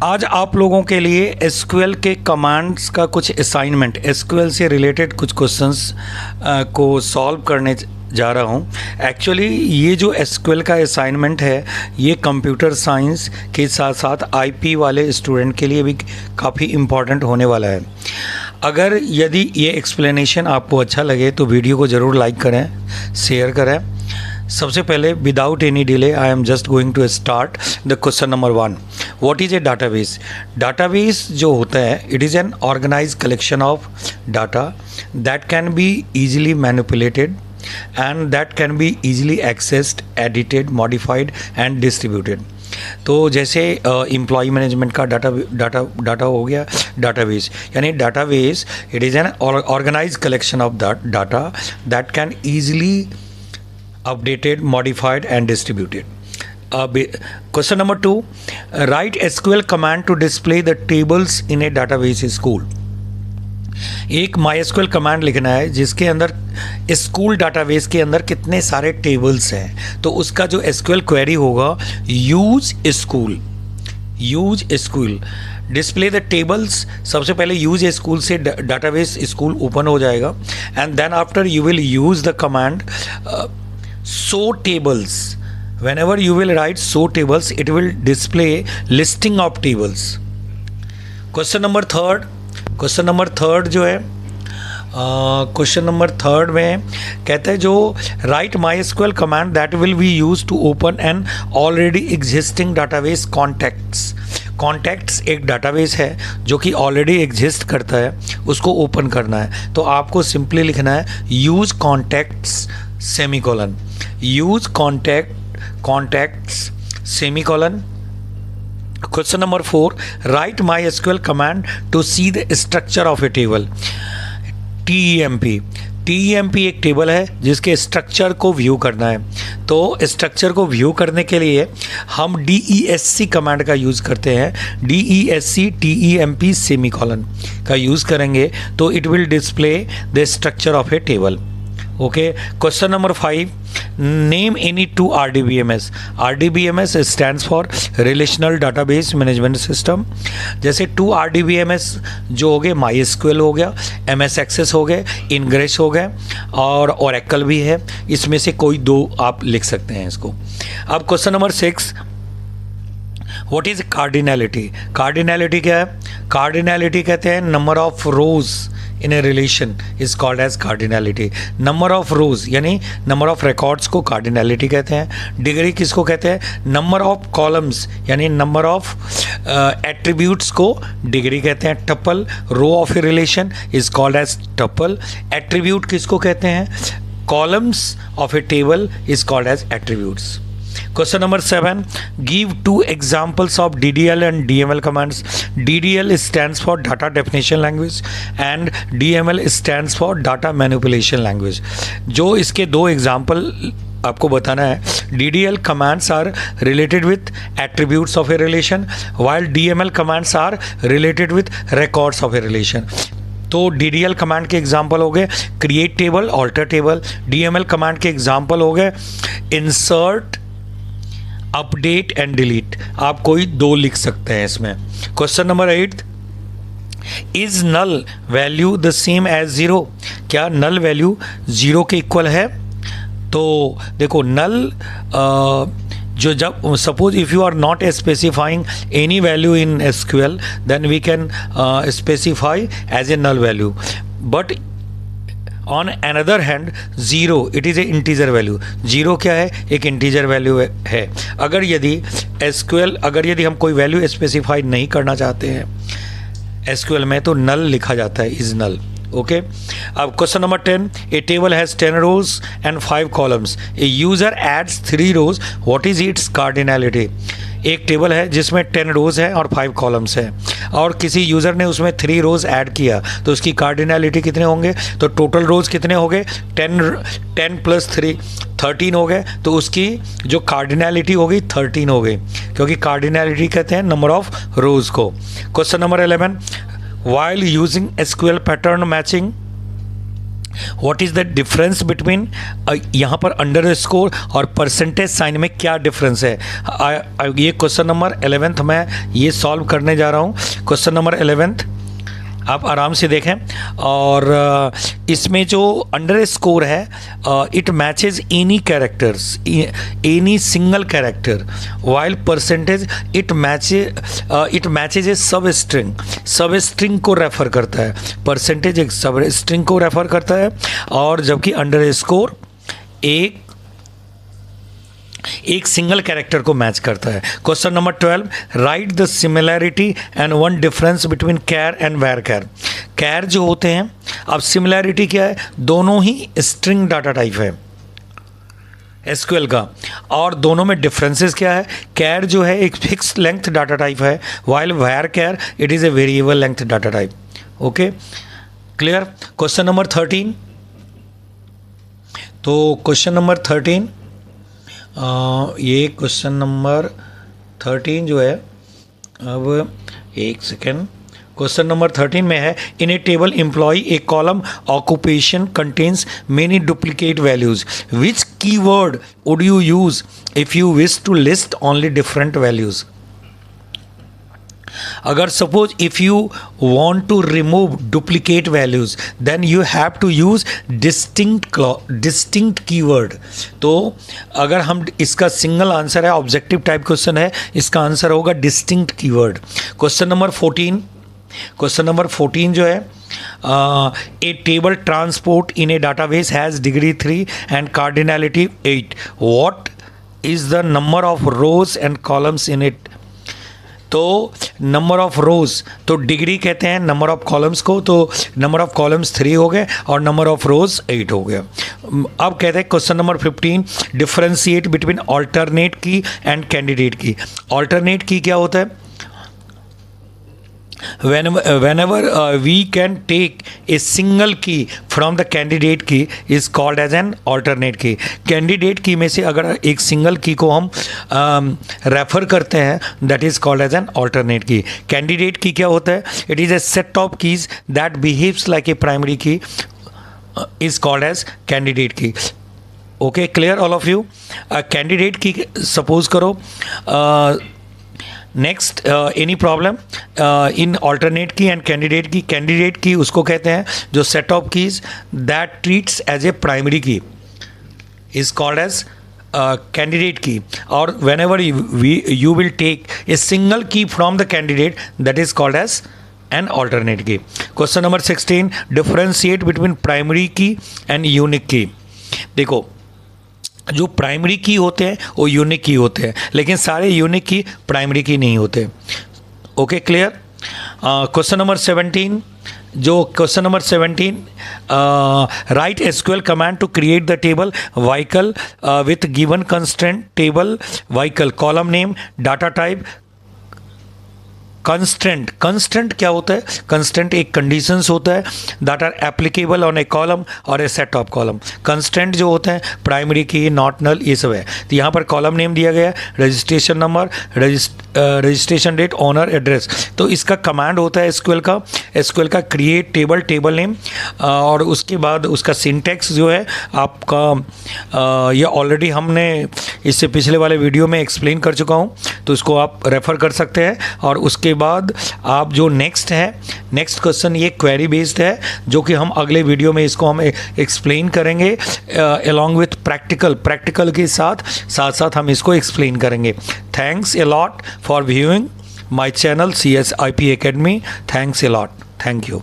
आज आप लोगों के लिए एसक्यूएल के कमांड्स का कुछ असाइनमेंट, एसक्यूएल से रिलेटेड कुछ क्वेश्चंस को सॉल्व करने जा रहा हूँ। एक्चुअली ये जो एसक्यूएल का असाइनमेंट है ये कंप्यूटर साइंस के साथ साथ आईपी वाले स्टूडेंट के लिए भी काफ़ी इम्पॉर्टेंट होने वाला है। अगर यदि ये एक्सप्लेनेशन आपको अच्छा लगे तो वीडियो को ज़रूर लाइक करें, शेयर करें। सबसे पहले without any delay I am just going to start the question number 1। What is a database? Database जो होता है it is an organised collection of data that can be easily manipulated and that can be easily accessed, edited, modified and distributed। तो जैसे employ management का data हो गया database, यानी database it is an organised collection of data that can easily updated, modified and distributed. Question number 2, write SQL command to display the tables in a database school. एक MySQL command लिखना है जिसके अंदर school database के अंदर कितने सारे tables हैं, तो उसका जो एसक्यूएल क्वेरी होगा use school display the tables. सबसे पहले यूज स्कूल से डाटाबेस स्कूल ओपन हो जाएगा and then after you will use the command show tables. whenever you will write show tables it will display listing of tables। Question number third जो है question number third में कहता है जो write MySQL command that will be use to open an already existing database contacts एक database है जो कि ऑलरेडी एग्जिस्ट करता है, उसको ओपन करना है। तो आपको सिंपली लिखना है use contacts semicolon, use contacts semicolon. Question number 4, write MySQL command to see the structure of a table। TEMP एक टेबल है जिसके स्ट्रक्चर को व्यू करना है। तो स्ट्रक्चर को व्यू करने के लिए हम DESC कमांड का यूज़ करते हैं। DESC TEMP सेमीकोलन का यूज़ करेंगे तो it will display the structure of a table. Okay. Question number 5, name any two RDBMS। RDBMS stands for relational database management system. जैसे 2 RDBMS जो हो गए, MySQL हो गया, MS एक्सेस हो गए, इनग्रेस हो गए और ओरेकल भी है। इसमें से कोई 2 आप लिख सकते हैं इसको। अब question number 6, what is cardinality? Cardinality क्या है? कार्डिनैलिटी कहते हैं number of rows in a relation is called as cardinality. Number of rows यानी नंबर ऑफ रिकॉर्ड्स को कार्डिनैलिटी कहते हैं। डिग्री किसको कहते हैं? नंबर ऑफ कॉलम्स यानी नंबर ऑफ एट्रीब्यूट्स को डिग्री कहते हैं। Tuple row of a relation is called as tuple. Attribute किसको कहते हैं? Columns of a table is called as attributes. Question number 7, give 2 examples of DDL and DML commands। DDL stands for data definition language and DML stands for data manipulation language। जो इसके 2 example आपको बताना है। DDL commands are related with attributes of a relation while DML commands are related with records of a relation। तो DDL command के example हो गए create table, alter table. DML command के एग्जाम्पल हो गए इंसर्ट, अपडेट एंड डिलीट। आप कोई 2 लिख सकते हैं इसमें। Question number 8, is null value the same as 0? क्या नल वैल्यू 0 के इक्वल है? तो देखो नल जो जब suppose if you are not specifying any value in SQL then we can specify as a null value, but on another hand 0 it is a integer value. 0 क्या है? एक integer value है। अगर यदि हम कोई वैल्यू स्पेसिफाई नहीं करना चाहते हैं एसक्यूएल में तो नल लिखा जाता है, इज नल। ओके। अब question number 10, a table has 10 rows and 5 columns. A user adds 3 rows, what is its cardinality? एक टेबल है जिसमें 10 रोज है और 5 कॉलम्स हैं और किसी यूज़र ने उसमें 3 रोज ऐड किया तो उसकी कार्डिनैलिटी कितने होंगे? तो टोटल रोज कितने हो गए? 10 + 3 13 हो गए। तो उसकी जो कार्डिनैलिटी होगी 13 हो गई, क्योंकि कार्डिनैलिटी कहते हैं नंबर ऑफ रोज को। Question number 11, while using SQL pattern matching what is the difference between, यहाँ पर अंडर स्कोर और परसेंटेज साइन में क्या डिफरेंस है। ये क्वेश्चन नंबर 11th मैं ये सॉल्व करने जा रहा हूँ। क्वेश्चन नंबर 11th आप आराम से देखें, और इसमें जो अंडर स्कोर है it matches any characters, any single character, while percentage it matches ए सब स्ट्रिंग को रेफर करता है, परसेंटेज एक सब स्ट्रिंग को रेफर करता है, और जबकि अंडर स्कोर एक सिंगल कैरेक्टर को मैच करता है। Question number 12, write the similarity and one difference between char and varchar. Char जो होते हैं, अब सिमिलैरिटी क्या है, दोनों ही स्ट्रिंग डाटा टाइप है एसक्यूएल का, और दोनों में डिफरेंसेस क्या है, कैर जो है एक फिक्स लेंथ डाटा टाइप है, while varchar it is a variable length data type. Okay, clear. Question number 13, तो क्वेश्चन नंबर 13 ये क्वेश्चन नंबर 13 जो है, अब एक सेकेंड, क्वेश्चन नंबर 13 में है, in a table employ a column occupation contains many duplicate values, which keyword would you use if you wish to list only different values. अगर suppose if you want to remove duplicate values then you have to use distinct keyword. तो अगर हम, इसका single answer है, objective type question है, इसका answer होगा distinct keyword. Question number 14 जो है, a table transport in a database has degree 3 and cardinality 8, what is the number of rows and columns in it. तो नंबर ऑफ रोज, तो degree कहते हैं number of columns को, तो number of columns 3 हो गए और नंबर ऑफ रोज 8 हो गया। अब कहते हैं question number 15, differentiate between alternate key and candidate की। ऑल्टरनेट की क्या होता है, whenever we can take a single key from the candidate key is called as an alternate key। Candidate की में से अगर एक सिंगल की को हम रेफर करते हैं that is called as an alternate key. Candidate key क्या होता है, it is a set of keys that behaves like a primary key is called as candidate key। Okay, clear all of you. Candidate key suppose करो, next any problem in alternate key and candidate key. Candidate key उसको कहते हैं जो set of keys that treats as a primary key is called as candidate की, और whenever you will take a single key from the candidate that is called as an alternate key. Question number 16, differentiate between primary key and unique key. देखो, जो primary की होते हैं वो unique की होते हैं, लेकिन सारे यूनिक की प्राइमरी की नहीं होते। Okay, clear. क्वेश्चन नंबर 17, जो question number 17, write SQL command to create the table vehicle with given constraint, table vehicle, column name, data type, constant क्या होता है, कंस्टेंट एक कंडीशंस होता है that are applicable on a column और a set of column. Constant जो होते हैं प्राइमरी की, नॉट नल, ये सब है। तो यहाँ पर कॉलम नेम दिया गया है, registration number, registration date, owner, address. तो इसका कमांड होता है एसक्यूएल का क्रिएट टेबल नेम, और उसके बाद उसका सिंटैक्स जो है आपका ये ऑलरेडी हमने इससे पिछले वाले वीडियो में एक्सप्लेन कर चुका हूँ, तो इसको आप रेफ़र कर सकते हैं। और उसके बाद आप जो नेक्स्ट क्वेश्चन ये क्वेरी बेस्ड है, जो कि हम अगले वीडियो में इसको हम एक्सप्लेन करेंगे अलॉन्ग विथ प्रैक्टिकल के साथ हम इसको एक्सप्लेन करेंगे। Thanks a lot for viewing my channel CSIP Academy। Thanks a lot, thank you.